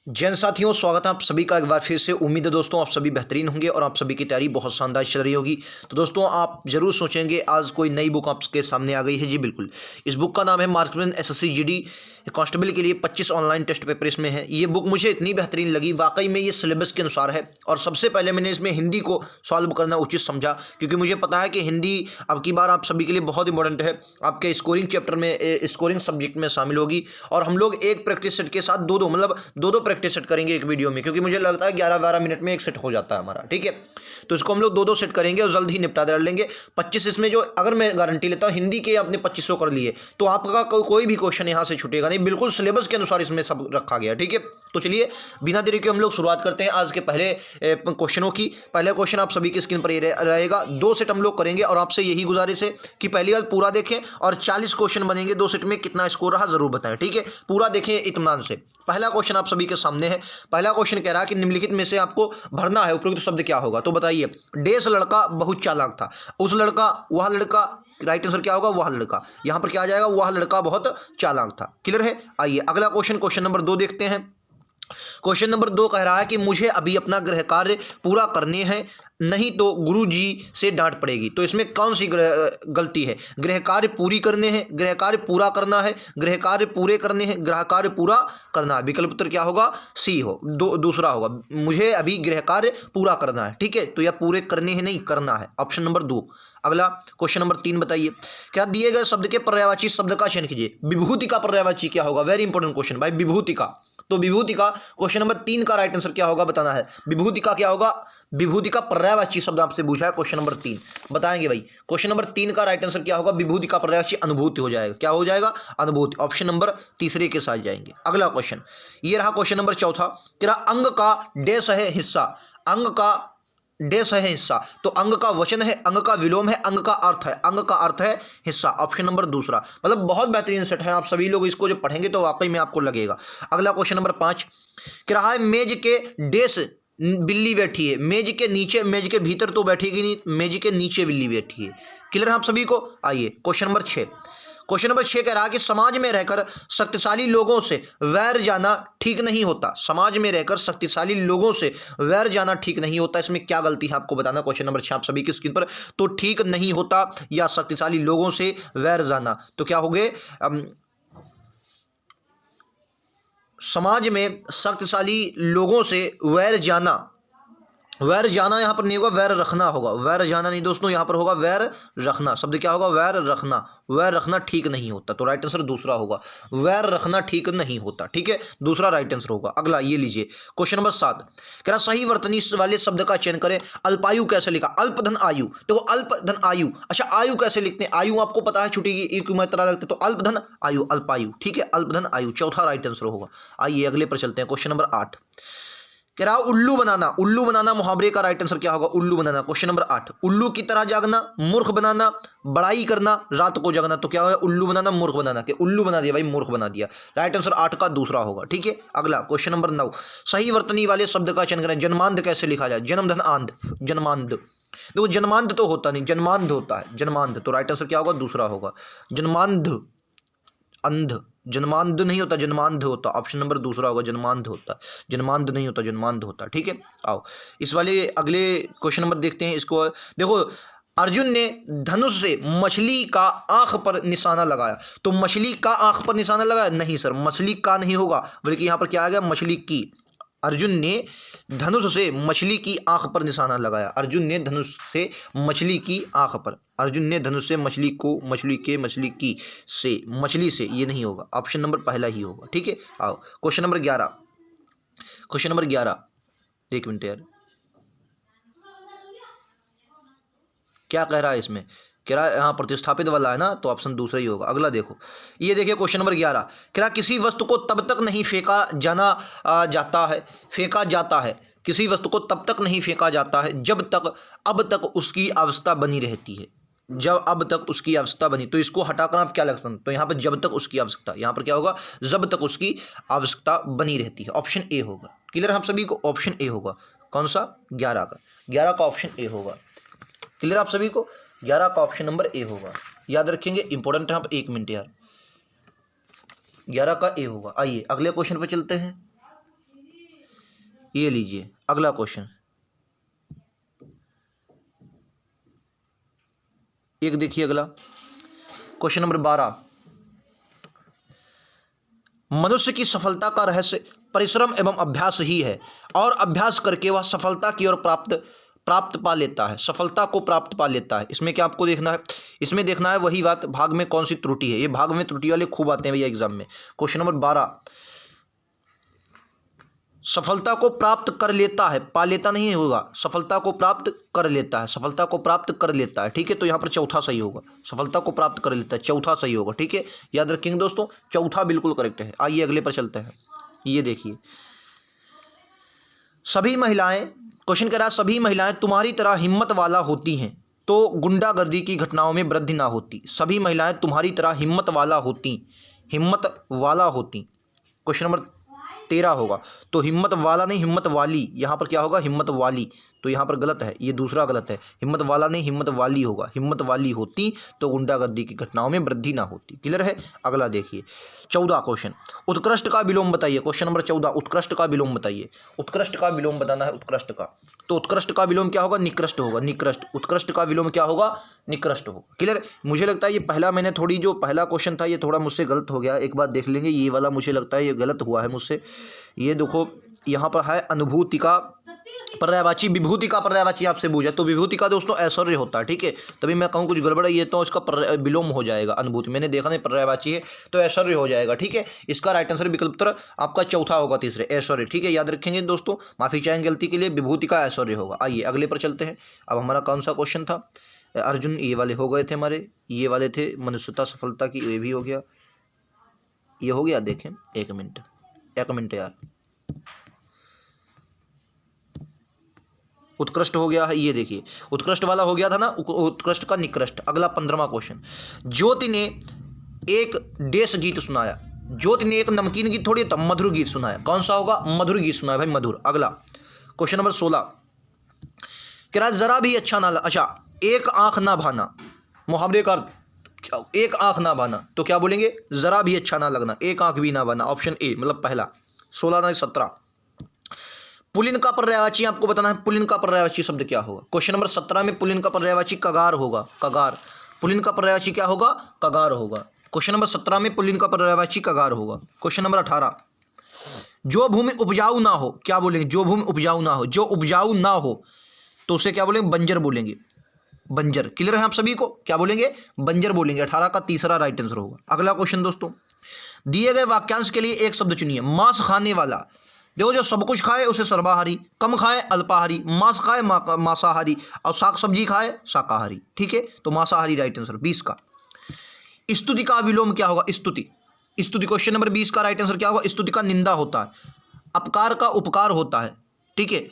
जैन साथियों, स्वागत है आप सभी का एक बार फिर से। उम्मीद है दोस्तों आप सभी बेहतरीन होंगे और आप सभी की तैयारी बहुत शानदार चल रही होगी। तो दोस्तों आप जरूर सोचेंगे आज कोई नई बुक आपके सामने आ गई है। जी बिल्कुल, इस बुक का नाम है मार्क्समैन एसएससी जीडी कांस्टेबल के लिए 25 ऑनलाइन टेस्ट पेपर इसमें है। ये बुक मुझे इतनी बेहतरीन लगी, वाकई में ये सिलेबस के अनुसार है। और सबसे पहले मैंने इसमें हिंदी को सॉल्व करना उचित समझा, क्योंकि मुझे पता है कि हिंदी अब की बार आप सभी के लिए बहुत इंपॉर्टेंट है। आपके स्कोरिंग चैप्टर में, स्कोरिंग सब्जेक्ट में शामिल होगी। और हम लोग एक प्रैक्टिस सेट के साथ दो दो प्रैक्टिस सेट करेंगे एक वीडियो में, क्योंकि मुझे लगता है 11-12 मिनट में एक सेट हो जाता है हमारा। ठीक है, तो इसको हम लोग दो सेट करेंगे और जल्द ही निपटा दे लेंगे। 25 इसमें जो, अगर मैं गारंटी लेता हूँ हिंदी के आपने 2500 कर लिए तो आपका कोई भी क्वेश्चन यहाँ से छूटेगा नहीं। बिल्कुल सिलेबस के अनुसार इसमें सब रखा गया। ठीक है, तो चलिए बिना देरी के हम लोग शुरुआत करते हैं आज के पहले क्वेश्चनों की। पहले क्वेश्चन आप सभी की स्क्रीन पर ये रहेगा। 2 सेट हम लोग करेंगे और आपसे यही गुजारिश है कि पहली बार पूरा देखें और 40 क्वेश्चन बनेंगे 2 सेट में। कितना स्कोर रहा जरूर बताएं। ठीक है, पूरा देखें इत्मीनान से। पहला क्वेश्चन आप सभी के सामने है। पहला क्वेश्चन कह रहा है कि निम्नलिखित में से आपको भरना है उपरोक्त शब्द क्या होगा। तो बताइए, डेस लड़का बहुत चालाक था। उस लड़का, वह लड़का, राइट आंसर क्या होगा? वह लड़का। यहां पर क्या आ जाएगा? वह लड़का बहुत चालाक था। क्लियर है? आइए अगला क्वेश्चन, क्वेश्चन नंबर 2 देखते हैं। क्वेश्चन नंबर 2 कह रहा है कि मुझे अभी अपना गृह कार्य पूरा करने हैं, नहीं तो गुरुजी से डांट पड़ेगी। तो इसमें कौन सी गलती है? गृह कार्य पूरी करने हैं, गृह कार्य पूरा करना है, गृह कार्य पूरे करने हैं, गृह कार्य पूरा करना है। विकल्प उत्तर क्या होगा? सी हो, दूसरा होगा। मुझे अभी गृह कार्य पूरा करना है। ठीक है, तो यह पूरे करने हैं नहीं, करना है। Option number 2। अगला क्वेश्चन नंबर 3 बताइए, क्या दिए गए शब्द के पर्यायवाची शब्द का चयन कीजिए। विभूति का पर्यायवाची क्या होगा? वेरी इंपॉर्टेंट क्वेश्चन भाई, विभूति का। तो विभूति का क्वेश्चन नंबर 3 का राइट आंसर क्या होगा बताना है। विभूति का क्या होगा? विभूति का पर्यायवाची शब्द आपसे पूछा है क्वेश्चन नंबर 3, बताएंगे भाई। क्वेश्चन नंबर 3 का राइट आंसर क्या होगा? विभूति का पर्यायवाची अनुभूति हो जाएगा। क्या हो जाएगा? अनुभूति। ऑप्शन नंबर तीसरे के साथ जाएंगे। अगला क्वेश्चन ये रहा, क्वेश्चन नंबर 4। तेरा अंग का डैश है हिस्सा। अंग का डैश है हिस्सा। तो अंग का वचन है, अंग का विलोम है, अंग का अर्थ है। अंग का अर्थ है हिस्सा। ऑप्शन नंबर दूसरा। मतलब बहुत बेहतरीन सेट है। आप सभी लोग इसको जब पढ़ेंगे तो वाकई में आपको लगेगा। अगला क्वेश्चन नंबर 5 कह रहा है मेज के डैश बिल्ली बैठी है। मेज के नीचे, मेज के भीतर तो बैठेगी नहीं, मेज के नीचे बिल्ली बैठी है। क्लियर है आप सभी को? आइए क्वेश्चन नंबर 6। क्वेश्चन नंबर 6 कह रहा है कि समाज में रहकर शक्तिशाली लोगों से वैर जाना ठीक नहीं होता। समाज में रहकर शक्तिशाली लोगों से वैर जाना ठीक नहीं होता। इसमें क्या गलती है आपको बताना। क्वेश्चन नंबर 6 आप सभी की स्क्रीन पर। तो ठीक नहीं होता या शक्तिशाली लोगों से वैर जाना, तो क्या हो गए? समाज में शक्तिशाली लोगों से वैर जाना, वैर जाना यहाँ पर नहीं होगा, वैर रखना होगा। वैर जाना नहीं दोस्तों, यहाँ पर होगा वैर रखना। शब्द क्या होगा? वैर रखना। वैर रखना ठीक नहीं होता, तो राइट आंसर दूसरा होगा। वैर रखना ठीक नहीं होता। ठीक है, दूसरा राइट आंसर होगा। अगला ये लीजिए, क्वेश्चन नंबर 7 कह रहा सही वर्तनी वाले शब्द का चयन करें। अल्पायु कैसे लिखा? अल्पधन आयु। देखो अल्पधन आयु, अच्छा आयु कैसे लिखते हैं? आयु आपको पता है छुटेगी, एक मात्रा लगती है, तो अल्पधन आयु, अल्पायु। ठीक है, अल्पधन आयु चौथा राइट आंसर होगा। आइए अगले पर चलते हैं। क्वेश्चन नंबर 8 कह रहा उल्लू बनाना। उल्लू बनाना मुहावरे का राइट आंसर क्या होगा? उल्लू बनाना। Question number 8। उल्लू की तरह जागना, मूर्ख बनाना, बड़ाई करना, रात को जगना। तो क्या होगा? उल्लू बनाना, मूर्ख बनाना। कि उल्लू बना दिया भाई, मूर्ख बना दिया। राइट आंसर 8 का दूसरा होगा। ठीक है, अगला क्वेश्चन नंबर 9 सही वर्तनी वाले शब्द का चयन करें। जन्मांध कैसे लिखा जाए? जन्मधन आंध, जन्मांध। देखो जन्मांध तो होता नहीं, जन्मांध होता है, जन्मांध। तो राइट आंसर क्या होगा? दूसरा होगा। जन्मांध, अंध, जन्मांध नहीं होता, जन्मांध होता। ऑप्शन नंबर दूसरा होगा, जन्मांध होता। जन्मांध नहीं होता, जन्मांध होता। ठीक है, आओ इस वाले अगले क्वेश्चन नंबर देखते हैं। इसको देखो, अर्जुन ने धनुष से मछली का आंख पर निशाना लगाया। तो मछली का आंख पर निशाना लगाया? नहीं सर, मछली का नहीं होगा, बल्कि यहां पर क्या आ गया? मछली की। अर्जुन ने धनुष से मछली की आंख पर निशाना लगाया। अर्जुन ने धनुष से मछली की आंख पर। अर्जुन ने धनुष से मछली को, मछली के, मछली की से, मछली से, ये नहीं होगा। ऑप्शन नंबर पहला ही होगा। ठीक है, आओ क्वेश्चन नंबर 11। क्वेश्चन नंबर 11, एक मिनट यार, क्या कह रहा है इसमें? कह रहा है यहाँ प्रतिस्थापित वाला है ना, तो ऑप्शन दूसरा ही होगा। अगला देखो, ये देखिए क्वेश्चन नंबर 11 कह रहा किसी वस्तु को तब तक नहीं फेंका जाना जाता है, फेंका जाता है। किसी वस्तु को तब तक नहीं फेंका जाता है जब तक अब तक उसकी अवस्था बनी रहती है। जब अब तक उसकी अवस्था बनी, तो इसको हटाकर आप क्या लग सकते हैं? तो यहाँ पर जब तक उसकी आवश्यकता, यहाँ पर क्या होगा? जब तक उसकी आवश्यकता बनी रहती है। ऑप्शन ए होगा। क्लियर हम सभी को? ऑप्शन ए होगा। कौन सा? 11 का। 11 का ऑप्शन ए होगा। क्लियर आप सभी को? 11 का ऑप्शन नंबर ए होगा। याद रखेंगे, इंपॉर्टेंट है। आप 1 मिनट यार, 11 का ए होगा। आइए अगले क्वेश्चन पे चलते हैं। ये लीजिए अगला क्वेश्चन, एक देखिए अगला क्वेश्चन नंबर 12। मनुष्य की सफलता का रहस्य परिश्रम एवं अभ्यास ही है, और अभ्यास करके वह सफलता की ओर प्राप्त प्राप्त पा लेता है, सफलता को प्राप्त पा लेता है। इसमें क्या आपको देखना है, इसमें देखना है वही बात, भाग में कौन सी त्रुटि है। ये भाग में त्रुटि वाले खूब आते हैं भैया एग्जाम में। क्वेश्चन नंबर 12, सफलता को प्राप्त कर लेता है, पा लेता नहीं होगा, सफलता को प्राप्त कर लेता है, सफलता को प्राप्त कर लेता है। ठीक है, तो यहाँ पर चौथा सही होगा, सफलता को प्राप्त कर लेता है, चौथा सही होगा। ठीक है, याद रखेंगे दोस्तों, चौथा बिल्कुल करेक्ट है। आइए अगले पर चलते हैं। ये देखिए, सभी महिलाएं, क्वेश्चन कह रहा है सभी महिलाएं तुम्हारी तरह हिम्मत वाला होती हैं तो गुंडागर्दी की घटनाओं में वृद्धि ना होती। सभी महिलाएं तुम्हारी तरह हिम्मत वाला होती, हिम्मत वाला होती। क्वेश्चन नंबर 13 होगा, तो हिम्मत वाला नहीं हिम्मत वाली, यहाँ पर क्या होगा, हिम्मत वाली, तो यहाँ पर गलत है, ये दूसरा गलत है, हिम्मत वाला नहीं हिम्मत वाली होगा, हिम्मत वाली होती तो गुंडागर्दी की घटनाओं में वृद्धि ना होती। क्लियर है। अगला देखिए 14 क्वेश्चन, उत्कृष्ट का विलोम बताइए। क्वेश्चन नंबर 14, उत्कृष्ट का विलोम बताइए। उत्कृष्ट का विलोम बताना है, उत्कृष्ट का, तो उत्कृष्ट का विलोम क्या होगा, निकृष्ट होगा, निकृष्ट। उत्कृष्ट का विलोम क्या होगा, निकृष्ट होगा। क्लियर। मुझे लगता है ये पहला, मैंने थोड़ी जो पहला क्वेश्चन था ये थोड़ा मुझसे गलत हो गया, एक बार देख लेंगे। ये वाला मुझे लगता है ये गलत हुआ है मुझसे। ये देखो यहाँ पर है अनुभूति का पर्यायवाची, विभूति का पर्यायवाची आपसे पूछा, तो विभूति का दोस्तों ऐश्वर्य होता है। ठीक है, तभी मैं कहूँ कुछ गड़बड़ है ये तो इसका विलोम हो जाएगा। अनुभूति मैंने देखा नहीं, पर्यायवाची है तो ऐश्वर्य हो जाएगा। ठीक है, इसका राइट आंसर विकल्प उत्तर आपका चौथा होगा, तीसरे ऐश्वर्य। ठीक है, याद रखेंगे दोस्तों, माफी चाहेंगे गलती के लिए, विभूति का ऐश्वर्य होगा। आइए अगले पर चलते हैं। अब हमारा कौन सा क्वेश्चन था, अर्जुन, ये वाले हो गए थे हमारे, ये वाले थे मनुष्यता सफलता की, ये भी हो गया, ये हो गया। देखें एक मिनट यार, उत्कृष्ट हो गया है, ये देखिए उत्कृष्ट वाला हो गया था ना, उत्कृष्ट का निकृष्ट। अगला 15वां क्वेश्चन, ज्योति ने एक देश गीत सुनाया। ज्योति ने एक नमकीन गीत थोड़ी, तो मधुर गीत सुनाया। कौन सा होगा, मधुर गीत सुनाया भाई, मधुर। अगला क्वेश्चन नंबर 16, कह रहा जरा भी अच्छा ना, अच्छा एक आंख ना भाना, मुहावरे का एक आंख ना भाना, तो क्या बोलेंगे, जरा भी अच्छा ना लगना, एक आंख भी ना भाना। ऑप्शन ए मतलब पहला। 16 नहीं 17, पुलिन का पर्यायवाची आपको बताना है, पुलिन का पर्यायवाची शब्द क्या होगा। क्वेश्चन नंबर 17 में पुलिन का पर्यायवाची कगार होगा, कगार। पुलिन का पर्यायवाची क्या होगा, कगार होगा। क्वेश्चन नंबर 17 में पुलिन का पर्यायवाची कगार होगा। क्वेश्चन नंबर 18, जो भूमि उपजाऊ ना हो, क्या बोलेंगे, जो भूमि उपजाऊ ना हो, जो उपजाऊ ना हो तो उसे क्या बोलेंगे, बंजर बोलेंगे, बंजर। क्लियर है आप सभी को, क्या बोलेंगे, बंजर बोलेंगे। 18 का तीसरा राइट आंसर होगा। अगला क्वेश्चन दोस्तों, दिए गए वाक्यांश के लिए एक शब्द चुनिए। मांस खाने वाला, देखो जो सब कुछ खाए उसे सर्वाहारी, कम खाए अल्पाहारी, मांस खाए मांसाहारी, और साग सब्जी खाए शाकाहारी। ठीक है, तो मांसाहारी राइट आंसर 20 का। स्तुति का विलोम क्या होगा, स्तुति, स्तुति। क्वेश्चन नंबर 20 का राइट आंसर क्या होगा, स्तुति का निंदा होता है, अपकार का उपकार होता है। ठीक है,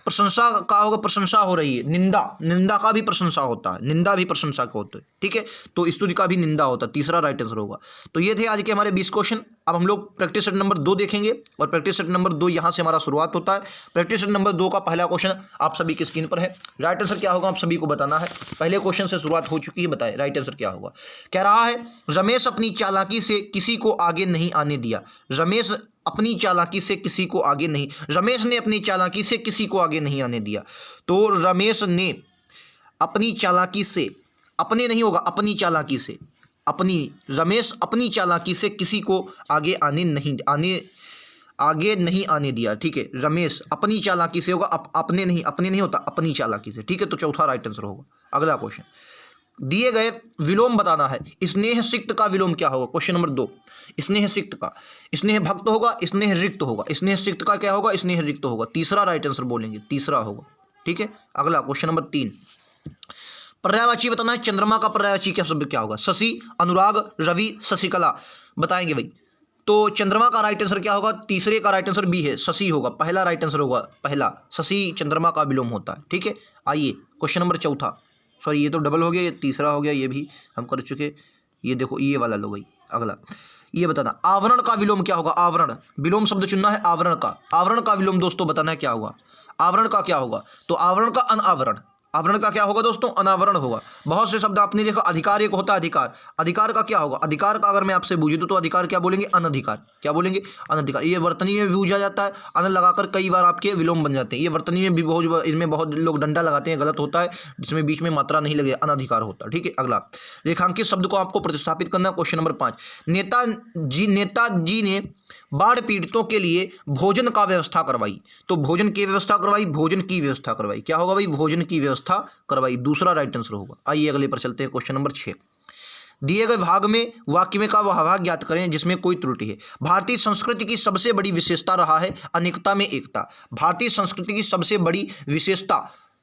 प्रशंसा का होगा, प्रशंसा हो रही है, निंदा, निंदा का भी प्रशंसा होता है, निंदा भी प्रशंसा का होता है। ठीक है, तो स्तुति का भी निंदा होता है, तीसरा राइट आंसर होगा। तो ये थे आज के हमारे 20 क्वेश्चन। अब हम लोग प्रैक्टिस सेट नंबर 2 देखेंगे, और प्रैक्टिस सेट नंबर 2 यहाँ से हमारा शुरुआत होता है। प्रैक्टिस सेट नंबर 2 का पहला क्वेश्चन आप सभी की स्क्रीन पर है, राइट आंसर क्या होगा आप सभी को बताना है। पहले क्वेश्चन से शुरुआत हो चुकी है, बताए राइट आंसर क्या होगा। कह रहा है रमेश अपनी चालाकी से किसी को आगे नहीं आने दिया। रमेश अपनी चालाकी से किसी को आगे नहीं, रमेश ने अपनी चालाकी से किसी को आगे नहीं आने दिया। तो रमेश ने अपनी चालाकी से, अपने नहीं होगा, अपनी चालाकी से, अपनी, रमेश अपनी चालाकी से किसी को आगे आगे नहीं आने दिया। ठीक है, रमेश अपनी चालाकी से होगा, अपने नहीं होता, अपनी चालाकी से। ठीक है, तो चौथा राइट आंसर होगा। अगला क्वेश्चन, दिए गए विलोम बताना है। स्नेह सिक्त का विलोम क्या होगा। क्वेश्चन नंबर 2, स्नेह सिक्त का, स्नेह भक्त होगा, स्नेह रिक्त होगा, स्नेह सिक्त का क्या होगा, स्नेह रिक्त होगा। तीसरा राइट आंसर बोलेंगे, तीसरा होगा। ठीक है, अगला क्वेश्चन नंबर 3, पर्यायवाची बताना है। चंद्रमा का पर्यायवाची क्या शब्द क्या होगा, शशि, अनुराग, रवि, शशिकला, बताएंगे भाई। तो चंद्रमा का राइट आंसर क्या होगा, तीसरे का राइट आंसर बी है, शशि होगा, पहला राइट आंसर होगा, पहला शशि चंद्रमा का विलोम होता है। ठीक है, आइए क्वेश्चन नंबर 4, सॉरी ये तो डबल हो गया, ये तीसरा हो गया, ये भी हम कर चुके। ये देखो ये वाला लो भाई। अगला ये बताना, आवरण का विलोम क्या होगा। आवरण, विलोम शब्द चुनना है आवरण का। आवरण का विलोम दोस्तों बताना है क्या होगा, आवरण का क्या होगा। तो आवरण का अनावरण, आवरण का क्या होगा दोस्तों, अनावरण होगा। बहुत से शब्द आपने देखा, अधिकार एक होता है अधिकार, अधिकार का क्या होगा, अधिकार का अगर मैं आपसे पूछूं तो अधिकार क्या बोलेंगे, अनधिकार। क्या बोलेंगे, अनधिकार। ये वर्तनी में भी पूछा जाता है, अन लगाकर कई बार आपके विलोम बन जाते हैं। ये वर्तनी में भी बहुत, इसमें बहुत लोग डंडा लगाते हैं, गलत होता है, जिसमें बीच में मात्रा नहीं लगे, अनधिकार होता है। ठीक है, अगला रेखांकित शब्द को आपको प्रतिस्थापित करना। क्वेश्चन नंबर 5, नेताजी ने बाढ़ पीड़ितों के लिए भोजन का व्यवस्था करवाई। तो भोजन की व्यवस्था करवाई, भोजन की व्यवस्था करवाई, क्या होगा भाई, भोजन की व्यवस्था करवाई, दूसरा राइट आंसर होगा। आइए अगले पर चलते हैं। क्वेश्चन नंबर 6, दिए गए भाग में वाक्य में का वह भाग ज्ञात करें जिसमें कोई त्रुटि है। भारतीय संस्कृति की सबसे बड़ी विशेषता रहा है अनेकता में एकता। भारतीय संस्कृति की सबसे बड़ी विशेषता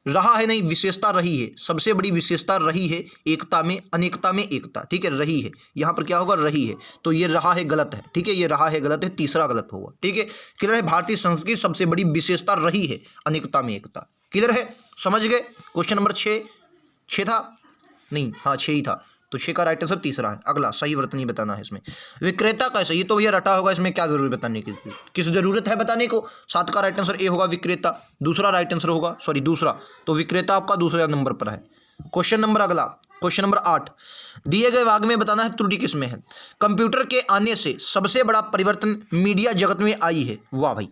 रहा है, नहीं विशेषता रही है, सबसे बड़ी विशेषता रही है एकता में, अनेकता में एकता। ठीक है, रही है, यहाँ पर क्या होगा, रही है, तो ये रहा है गलत है। ठीक है, ये रहा है गलत है, तीसरा गलत होगा। ठीक है, क्लियर है, भारतीय संस्कृति की सबसे बड़ी विशेषता रही है अनेकता में एकता। क्लियर है, समझ गए। क्वेश्चन नंबर 6 था नहीं, हाँ 6 ही था, तो 6 का राइट आंसर तीसरा है। अगला सही वर्तनी बताना है इसमें। विक्रेता कैसे, ये तो भैया रटा होगा, इसमें क्या जरूरत बताने की, किस जरूरत है बताने को। 7 का राइट आंसर ए होगा, विक्रेता। दूसरा राइट आंसर होगा, सॉरी दूसरा, तो विक्रेता आपका दूसरे नंबर पर है। क्वेश्चन नंबर अगला, क्वेश्चन नंबर 8, दिए गए भाग में बताना है त्रुटि किसमें है। कंप्यूटर के आने से सबसे बड़ा परिवर्तन मीडिया जगत में आई है। वाह भाई,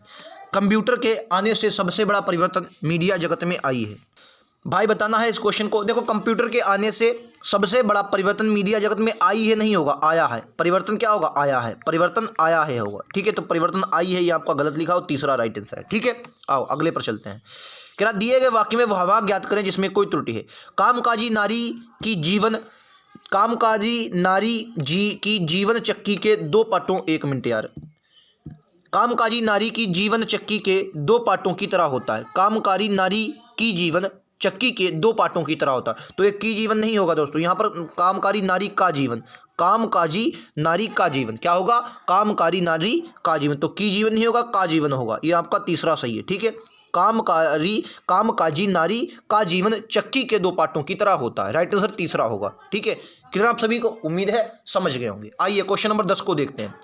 कंप्यूटर के आने से सबसे बड़ा परिवर्तन मीडिया जगत में आई है। भाई बताना है इस क्वेश्चन को। देखो, कंप्यूटर के आने से सबसे बड़ा परिवर्तन मीडिया जगत में आई है, नहीं होगा, आया है। परिवर्तन क्या होगा, आया है, परिवर्तन आया है होगा। ठीक है, तो परिवर्तन आई है, ये आपका गलत लिखा हो, तीसरा राइट आंसर है। ठीक है, आओ अगले पर चलते हैं। क्या दिए गए वाक्य में वह भाग ज्ञात करें जिसमें कोई त्रुटि है। कामकाजी नारी की जीवन चक्की के 2 पार्टों, 1 मिनट यार, कामकाजी नारी की जीवन चक्की के 2 पार्टों की तरह होता है। कामकारी नारी की जीवन चक्की के 2 पार्टों की तरह होता है, तो एक की जीवन नहीं होगा दोस्तों, यहाँ पर कामकारी नारी का जीवन, कामकाजी नारी का जीवन क्या होगा, कामकारी नारी का जीवन, तो की जीवन नहीं होगा, का जीवन होगा, ये आपका तीसरा सही है। ठीक है, कामकाजी नारी का जीवन चक्की के 2 पार्टों की तरह होता है, राइट आंसर तीसरा होगा। ठीक है, क्लियर आप सभी को, उम्मीद है समझ गए होंगे। आइए क्वेश्चन नंबर 10 को देखते हैं।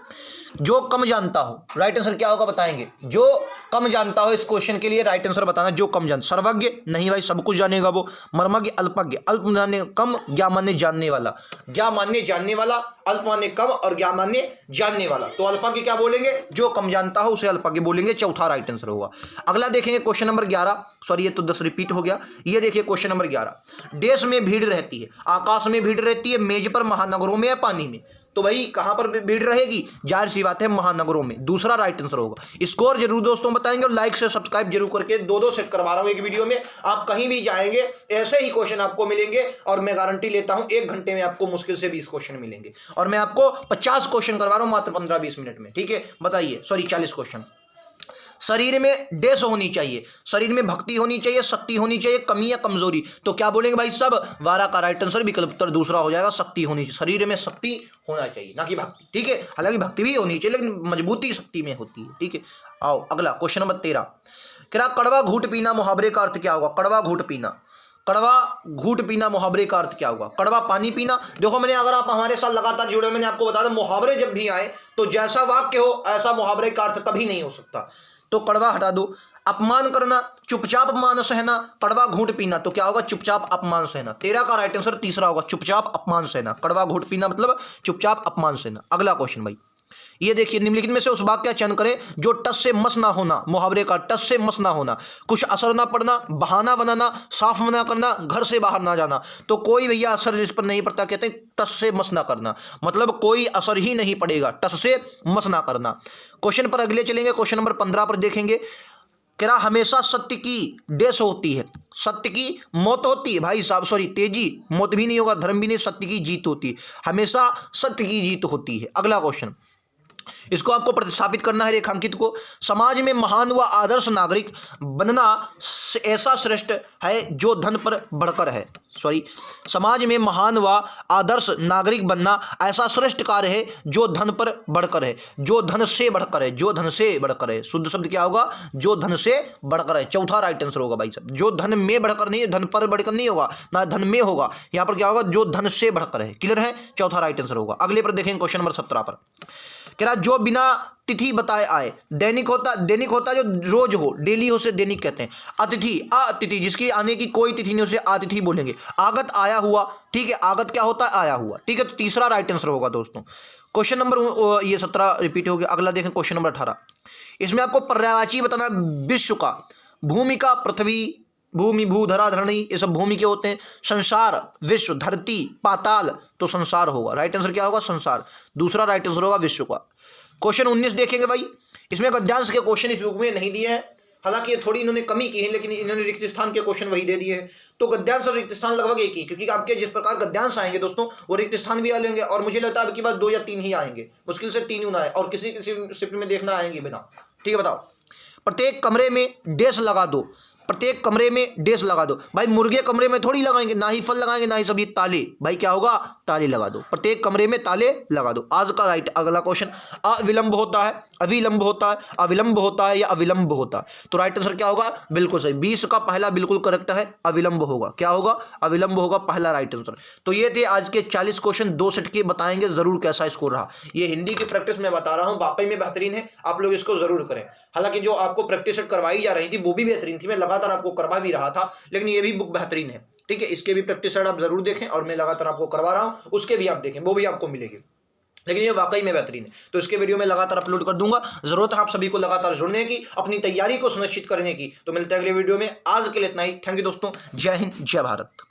जो कम जानता हो, राइट आंसर क्या होगा बताएंगे, जो कम जानता हो। इस क्वेश्चन के लिए राइट आंसर बताना, जो कम जानता। सर्वज्ञ नहीं भाई, सब कुछ जानेगा वो। मर्मज्ञ, अल्पज्ञ, अल्प माने कम, ज्ञान माने जानने वाला, ज्ञान माने जानने वाला, अल्प माने कम और ज्ञान माने जानने वाला। तो अल्पज्ञ क्या बोलेंगे, जो कम जानता हो उसे अल्पज्ञ बोलेंगे, चौथा राइट आंसर होगा। अगला देखेंगे क्वेश्चन नंबर 11, सॉरी ये तो 10 रिपीट हो गया। ये देखिए क्वेश्चन नंबर 11, देश में भीड़ रहती है, आकाश में भीड़ रहती है, मेज पर, महानगरों में या पानी में। तो भाई कहां पर भीड़ रहेगी, जाहिर सी बात है महानगरों में, दूसरा राइट आंसर होगा। स्कोर जरूर दोस्तों बताएंगे और लाइक से सब्सक्राइब जरूर करके 2-2 सेट करवा रहा हूं एक वीडियो में। आप कहीं भी जाएंगे ऐसे ही क्वेश्चन आपको मिलेंगे और मैं गारंटी लेता हूं 1 घंटे में आपको मुश्किल से 20 क्वेश्चन मिलेंगे और मैं आपको 50 क्वेश्चन करवा रहा हूं मात्र 15-20 मिनट में। ठीक है, बताइए, सॉरी 40 क्वेश्चन। शरीर में डैश होनी चाहिए, शरीर में भक्ति होनी चाहिए, शक्ति होनी चाहिए, कमी या कमजोरी। तो क्या बोलेंगे भाई सब, 12 का राइट आंसर विकल्प उत्तर दूसरा हो जाएगा, शक्ति होनी चाहिए। शरीर में शक्ति होना चाहिए, ना कि भक्ति। ठीक है, हालांकि भक्ति भी होनी चाहिए लेकिन मजबूती शक्ति में होती है। ठीक है, आओ अगला क्वेश्चन नंबर 13, क्या कड़वा घूट पीना मुहावरे का अर्थ क्या होगा। कड़वा घूट पीना, कड़वा घूट पीना मुहावरे का अर्थ क्या होगा। कड़वा पानी पीना। देखो मैंने, अगर आप हमारे साथ लगातार जुड़े, मैंने आपको बताया मुहावरे जब भी आए तो जैसा वाक्य हो ऐसा मुहावरे का अर्थ कभी नहीं हो सकता, तो कड़वा हटा दो। अपमान करना, चुपचाप अपमान सहना, कड़वा घूंट पीना, तो क्या होगा, चुपचाप अपमान सहना। 13 का राइट आंसर तीसरा होगा, चुपचाप अपमान सहना। कड़वा घूंट पीना मतलब चुपचाप अपमान सहना। अगला क्वेश्चन भाई, ये देखिए, निम्नलिखित में से उस वाक्य का चयन करें जो टस से मस ना होना, मुहावरे का टस से मस ना होना। कुछ असर ना पड़ना, बहाना बनाना, साफ मना करना, घर से बाहर ना जाना। तो कोई भैया असर जिस पर नहीं पड़ता, कहते हैं टस से मस ना करना, मतलब कोई असर ही नहीं पड़ेगा, टस से मस ना करना। क्वेश्चन पर अगले चलेंगे, क्वेश्चन नंबर 15 पर देखेंगे। क्या हमेशा सत्य की डैश होती है, सत्य की मौत होती है भाई साहब, सॉरी तेजी, मौत भी नहीं होगा, धर्म भी नहीं, सत्य की जीत होती है, हमेशा सत्य की जीत होती है। अगला क्वेश्चन, इसको आपको प्रतिस्थापित करना है रेखांकित को। समाज में महान व आदर्श नागरिक बनना ऐसा श्रेष्ठ है जो धन पर बढ़कर है, सॉरी, समाज में महान व आदर्श नागरिक बनना ऐसा श्रेष्ठ कार्य है जो धन पर बढ़कर है, जो धन से बढ़कर है, जो धन से बढ़कर है। शुद्ध शब्द क्या होगा, जो धन से बढ़कर है, चौथा राइट आंसर होगा भाई साहब। जो धन में बढ़कर नहीं है, धन पर बढ़कर नहीं होगा, ना धन में होगा, यहाँ पर क्या होगा, जो धन से बढ़कर है। क्लियर है, चौथा राइट आंसर होगा। अगले पर देखेंगे क्वेश्चन नंबर 17 पर। कह रहा जो बिना तिथि बताए आए। दैनिक होता है जो रोज हो, डेली हो, से दैनिक कहते हैं। अतिथि जिसकी आने की कोई तिथि नहीं, उसे अतिथि बोलेंगे। आगत आया हुआ, ठीक है, आगत क्या होता है, आया हुआ, ठीक है। तो तीसरा राइट आंसर होगा दोस्तों। क्वेश्चन नंबर ये 17 रिपीट हो गया। अगला देखें क्वेश्चन नंबर 18। इसमें आपको पर्यायवाची बताना है विश्व का। भूमि का पृथ्वी, भूमि, भू, धरा, धरणी, ये सब भूमि के होते हैं। संसार, विश्व, धरती, पाताल, तो संसार होगा। राइट आंसर क्या होगा, संसार। दूसरा राइट आंसर होगा विश्व का। क्वेश्चन 19 देखेंगे भाई। इसमें गद्यांश के क्वेश्चन इस बुक में नहीं दिए हैं, हालांकि ये थोड़ी इन्होंने कमी की है, लेकिन इन्होंने रिक्त स्थान के क्वेश्चन वही दे दिए हैं। तो गद्यांश और रिक्त स्थान लगभग एक ही, क्योंकि आपके जिस प्रकार गद्यांश आएंगे दोस्तों, वो रिक्त स्थान भी आ लेंगे। और मुझे लगता है आपकी बात 2 या 3 ही आएंगे, मुश्किल से 3 ही ना आए, और किसी शिफ्ट में देखना आएंगे बिना। ठीक है, बताओ। प्रत्येक कमरे में डैश लगा दो। प्रत्येक कमरे में डैश लगा दो। भाई मुर्गे कमरे में थोड़ी लगाएंगे, ना ही फल लगाएंगे, ना ही सभी ताले। भाई क्या होगा, ताले लगा दो। प्रत्येक कमरे में ताले लगा दो। आज का राइट अगला क्वेश्चन, अविलंब होता है, अविलंब होता है, अविलंब होता है या अविलंब होता है। तो राइट आंसर क्या होगा, बिल्कुल सही। 20 का पहला बिल्कुल करेक्ट है, अविलंब होगा। क्या होगा, अविलंब होगा, पहला राइट आंसर। तो ये थे आज के 40 क्वेश्चन, 2 सेट के। बताएंगे जरूर कैसा स्कोर रहा। ये हिंदी की प्रैक्टिस मैं बता रहा हूँ, वाकई में बेहतरीन है, आप लोग इसको जरूर करें। हालांकि जो आपको प्रैक्टिस करवाई जा रही थी वो भी बेहतरीन थी, मैं लगातार आपको करवा भी रहा था, लेकिन ये भी बुक बेहतरीन है। ठीक है, इसके भी प्रैक्टिस आप जरूर देखें, और मैं लगातार आपको करवा रहा हूं, उसके भी आप देखें, वो भी आपको मिलेगी। लेकिन ये वाकई में बेहतरीन है, तो इसके वीडियो में लगातार अपलोड कर दूंगा। जरूरत है आप सभी को लगातार जुड़ने की, अपनी तैयारी को सुनिश्चित करने की। तो मिलते हैं अगले वीडियो में। आज के लिए इतना ही। थैंक यू दोस्तों। जय हिंद, जय भारत।